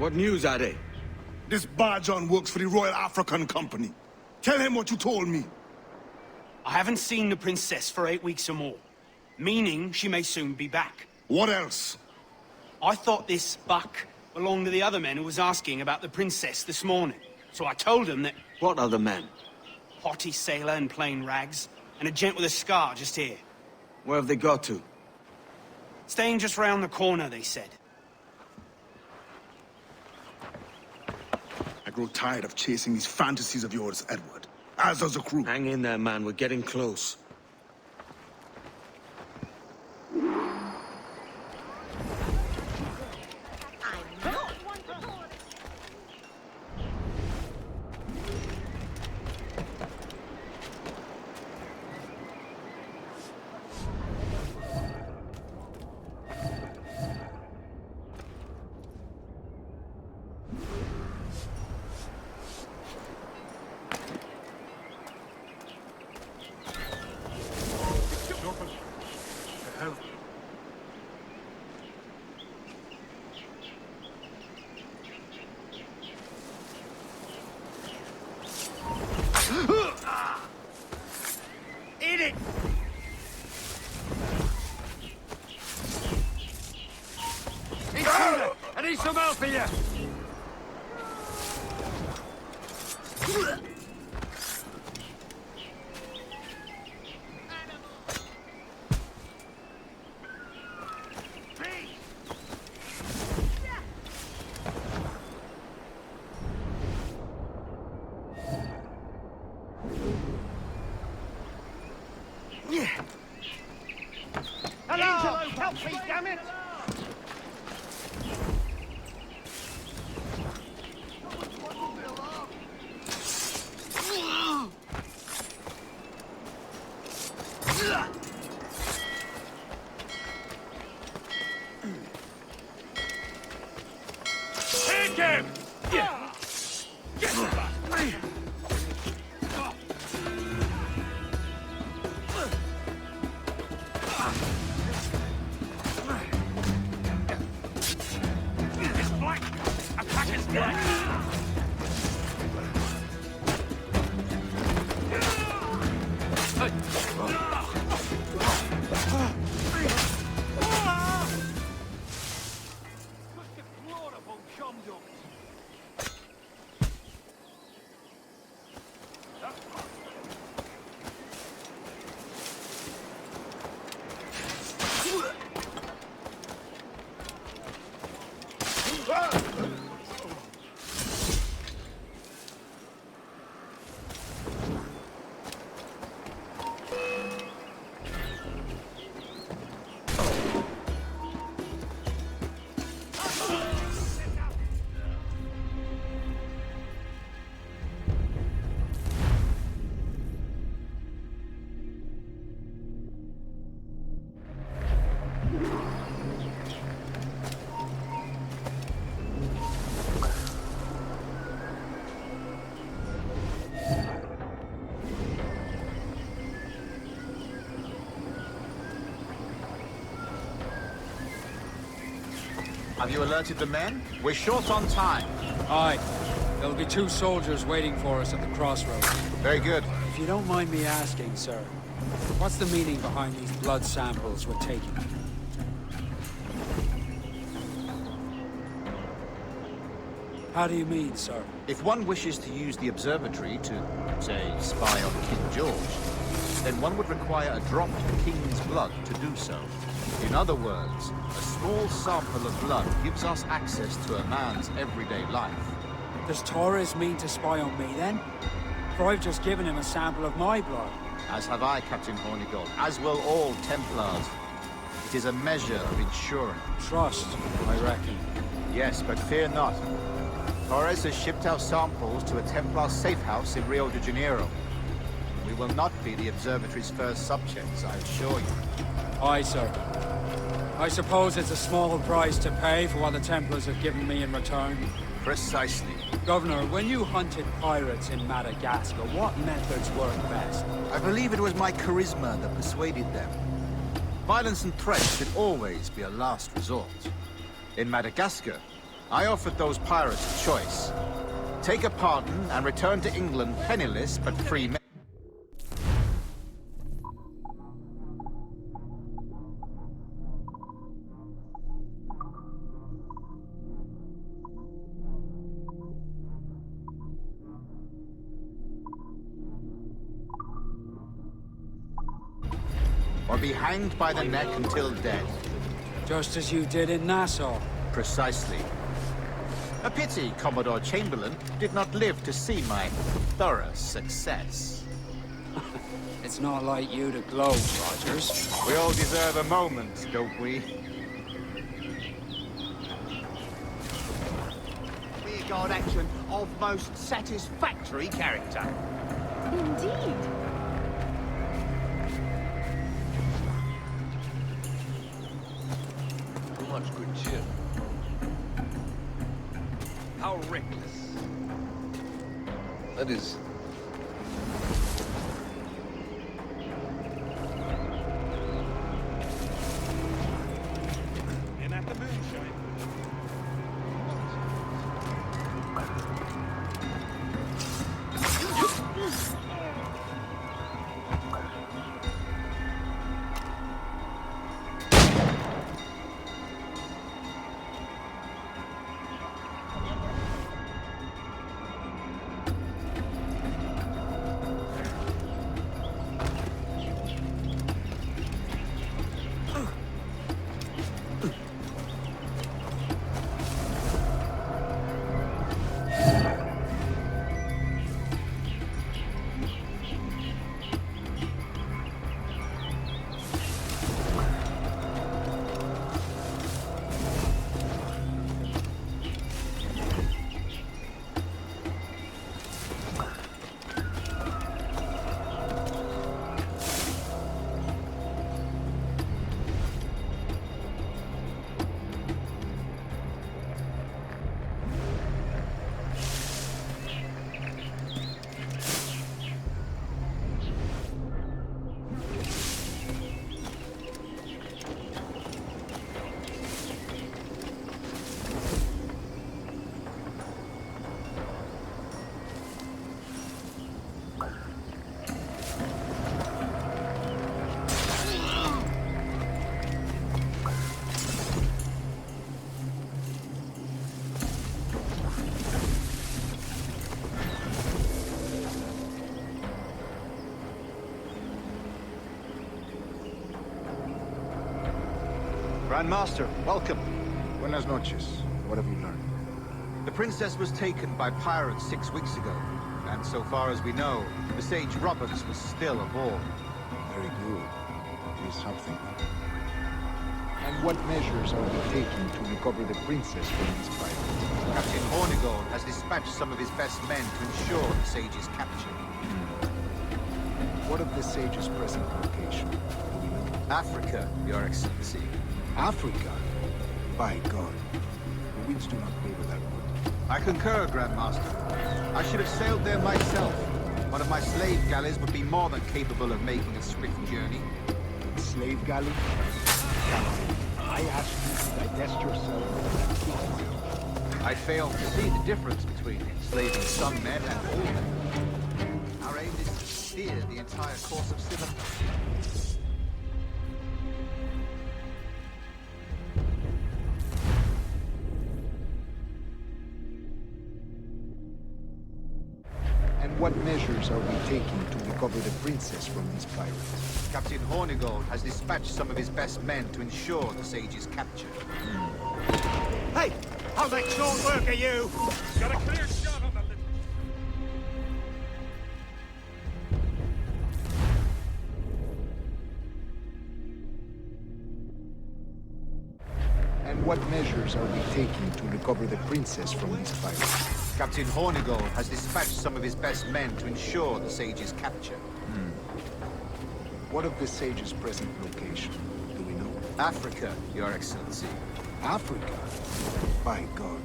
What news are they? This Barjon works for the Royal African Company. Tell him what you told me. I haven't seen the princess for 8 weeks or more, meaning she may soon be back. What else? I thought this buck belonged to the other men who was asking about the princess this morning. So I told him that... What other men? Haughty sailor in plain rags, and a gent with a scar just here. Where have they got to? Staying just round the corner, they said. I grow tired of chasing these fantasies of yours, Edward. As does the crew. Hang in there, man. We're getting close. Eat it! I need some help here! Hello! Help me, damn it! Take him! Yeah. Get him back! It's black! Attack is black! Have you alerted the men? We're short on time. Aye. There'll be 2 soldiers waiting for us at the crossroads. Very good. If you don't mind me asking, sir, what's the meaning behind these blood samples we're taking? How do you mean, sir? If one wishes to use the observatory to, say, spy on King George, then one would require a drop of the King's blood to do so. In other words, a small sample of blood gives us access to a man's everyday life. Does Torres mean to spy on me, then? For I've just given him a sample of my blood. As have I, Captain Hornigold, as will all Templars. It is a measure of insurance. Trust, I reckon. Yes, but fear not. Torres has shipped our samples to a Templar safe house in Rio de Janeiro. We will not be the observatory's first subjects, I assure you. Aye, sir. I suppose it's a small price to pay for what the Templars have given me in return. Precisely. Governor, when you hunted pirates in Madagascar, what methods worked best? I believe it was my charisma that persuaded them. Violence and threats should always be a last resort. In Madagascar, I offered those pirates a choice. Take a pardon and return to England penniless but free men. Or be hanged by the neck until dead. Just as you did in Nassau. Precisely. A pity Commodore Chamberlain did not live to see my thorough success. It's not like you to gloat, Rogers. We all deserve a moment, don't we? Rearguard action of most satisfactory character. Indeed. Too much good cheer. How reckless. That is... And at the moonshine. Grandmaster, welcome. Buenas noches. What have you learned? The princess was taken by pirates 6 weeks ago, and so far as we know, the Sage Roberts was still aboard. Very good. It is something. And what measures are we taking to recover the princess from these pirates? Captain Hornigold has dispatched some of his best men to ensure the Sage's capture. What of the Sage's present location? Africa, Your Excellency. Africa? By God. The winds do not favor that route. I concur, Grandmaster. I should have sailed there myself. One of my slave galleys would be more than capable of making a swift journey. Slave galley? Captain, I ask you to divest yourself of that. I fail to see the difference between enslaving some men and all men. Our aim is to steer the entire course of civilization. What measures are we taking to recover the princess from these pirates? Captain Hornigold has dispatched some of his best men to ensure the Sage's capture. Hey! I'll make short work of you! Got a clear shot on the little... And what measures are we taking to recover the princess from these pirates? Captain Hornigold has dispatched some of his best men to ensure the Sage's capture. What of the Sage's present location? Do we know? Africa, Your Excellency. Africa? By God.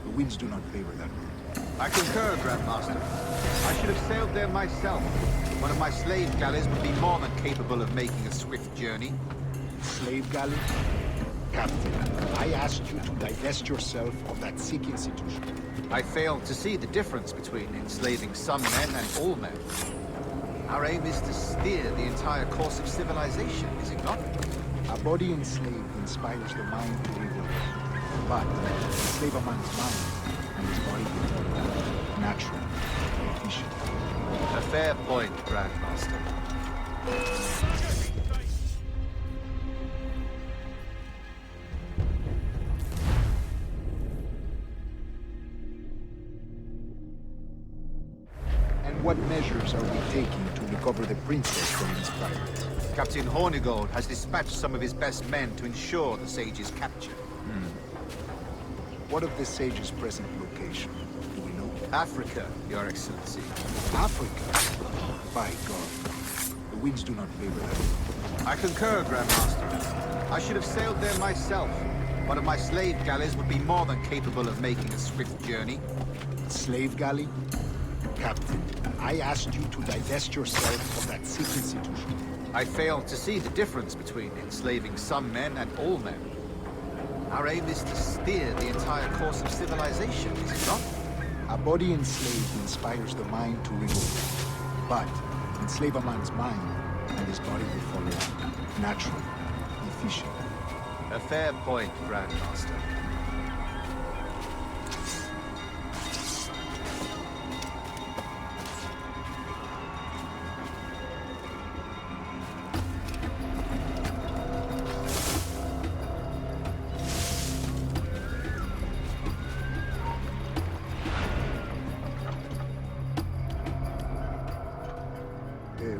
The winds do not favor that route. I concur, Grandmaster. I should have sailed there myself. One of my slave galleys would be more than capable of making a swift journey. Slave galley? Captain, I asked you to divest yourself of that sick institution. I failed to see the difference between enslaving some men and all men. Our aim is to steer the entire course of civilization, is it not? A body enslaved inspires the mind to revolt. But enslave a man's mind, and his body will follow. Natural, efficient. A fair point, Grandmaster. And what measures are we taking to recover the princess from these pirates? Captain Hornigold has dispatched some of his best men to ensure the sage's capture. What of the sage's present location? Do we know? Africa, Your Excellency. Africa? By God. The winds do not favor that. I concur, Grandmaster. I should have sailed there myself. One of my slave galleys would be more than capable of making a swift journey. Slave galley? Captain, I asked you to divest yourself of that sick institution. I failed to see the difference between enslaving some men and all men. Our aim is to steer the entire course of civilization, is it not? A body enslaved inspires the mind to revolt. But enslave a man's mind, and his body will follow. Natural, efficient. A fair point, Grandmaster.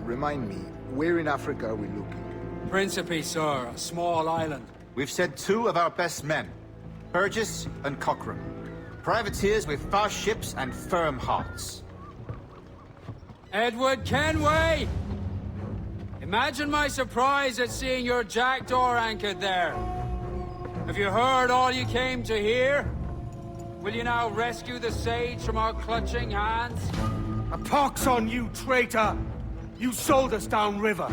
Remind me, where in Africa are we looking? Principe, sir, a small island. We've sent two of our best men, Burgess and Cochrane. Privateers with fast ships and firm hearts. Edward Kenway! Imagine my surprise at seeing your jackdaw anchored there. Have you heard all you came to hear? Will you now rescue the sage from our clutching hands? A pox on you, traitor! You sold us downriver.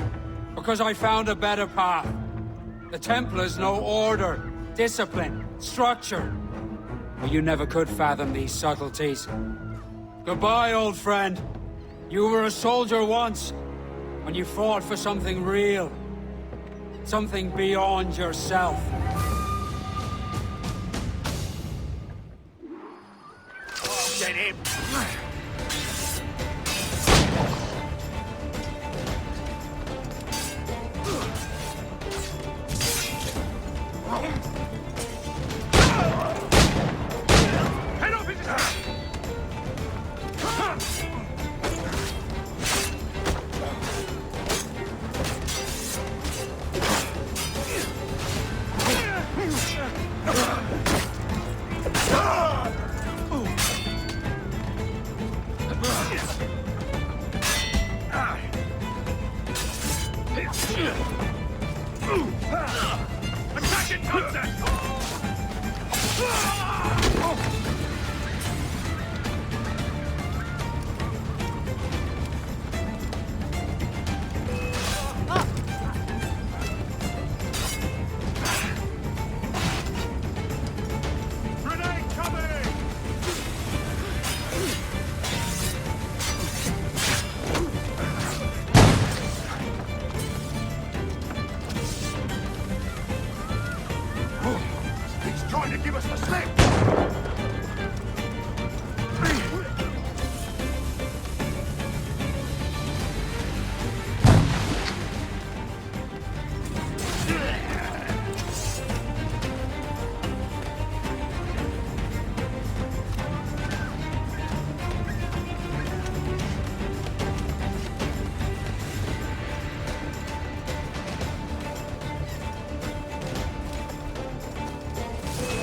Because I found a better path. The Templars know order, discipline, structure. But you never could fathom these subtleties. Goodbye, old friend. You were a soldier once, when you fought for something real. Something beyond yourself. Get him! Head off his head! Attack in contact! Grenade coming! He's trying to give us the slip!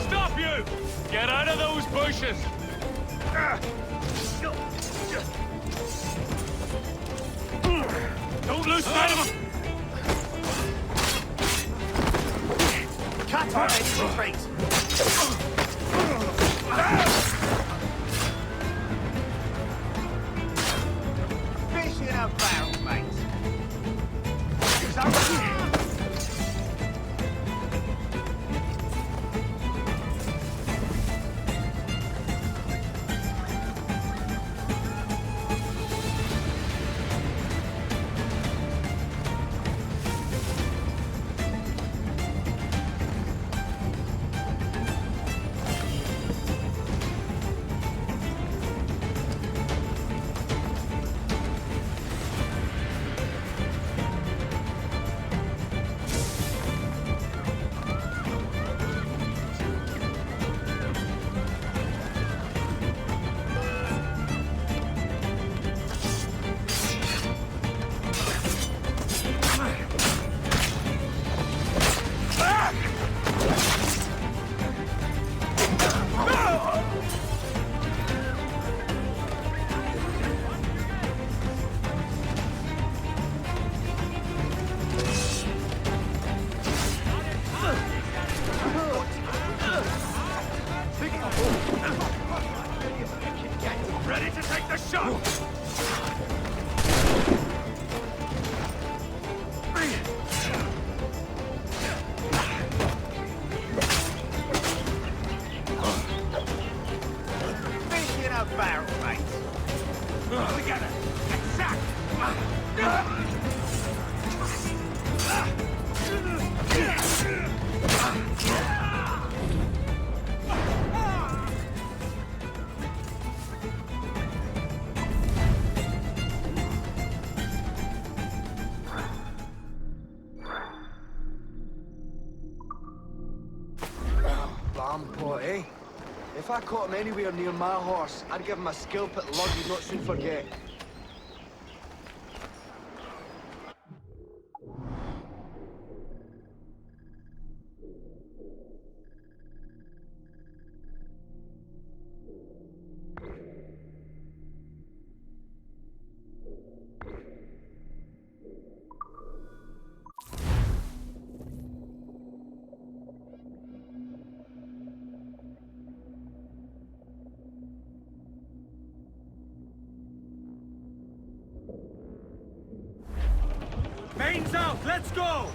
Stop you! Get out of those bushes! Don't lose sight of him! Cut our any retreat! Fish in a barrel, mate. He's over here. If I caught him anywhere near my horse, I'd give him a skilp at lug he'd not soon forget. Payne's out! Let's go!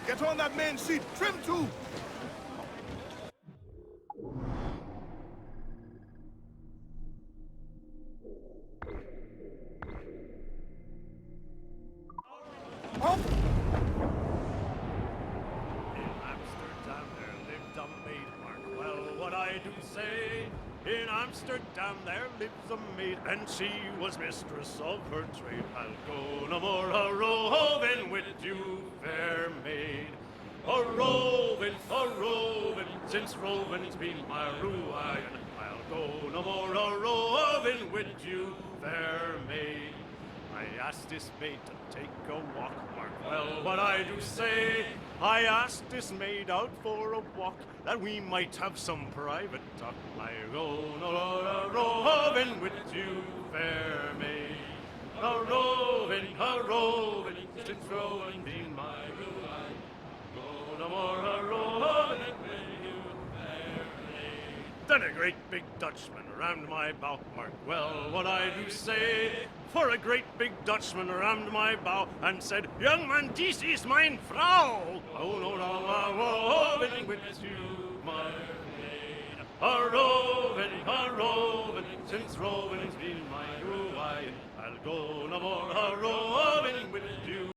Get on that main seat! Trim to! Hop! In Amsterdam there lived a maid, mark well what I do say. In Amsterdam there lives a maid, and she was mistress of her trade. I'll go no more a-roving with you, fair maid. A-roving, since roving's been my ruin. I'll go no more a-roving with you, fair maid. I asked this maid to take a walk, mark well what I do say. I asked this maid out for a walk, that we might have some private talk. I go no a-roving with you, fair maid. A-roving, since roving been my ruin. Go no more a-roving with you, fair maid. Then a great big Dutchman rammed my bow, mark well what I do say. For a great big Dutchman rammed my bow and said, "Young man, this is mine Frau." Oh no, a-roving with you, my maid. A-roving, since roving's been my ruin. I'll go no more a-roving with you.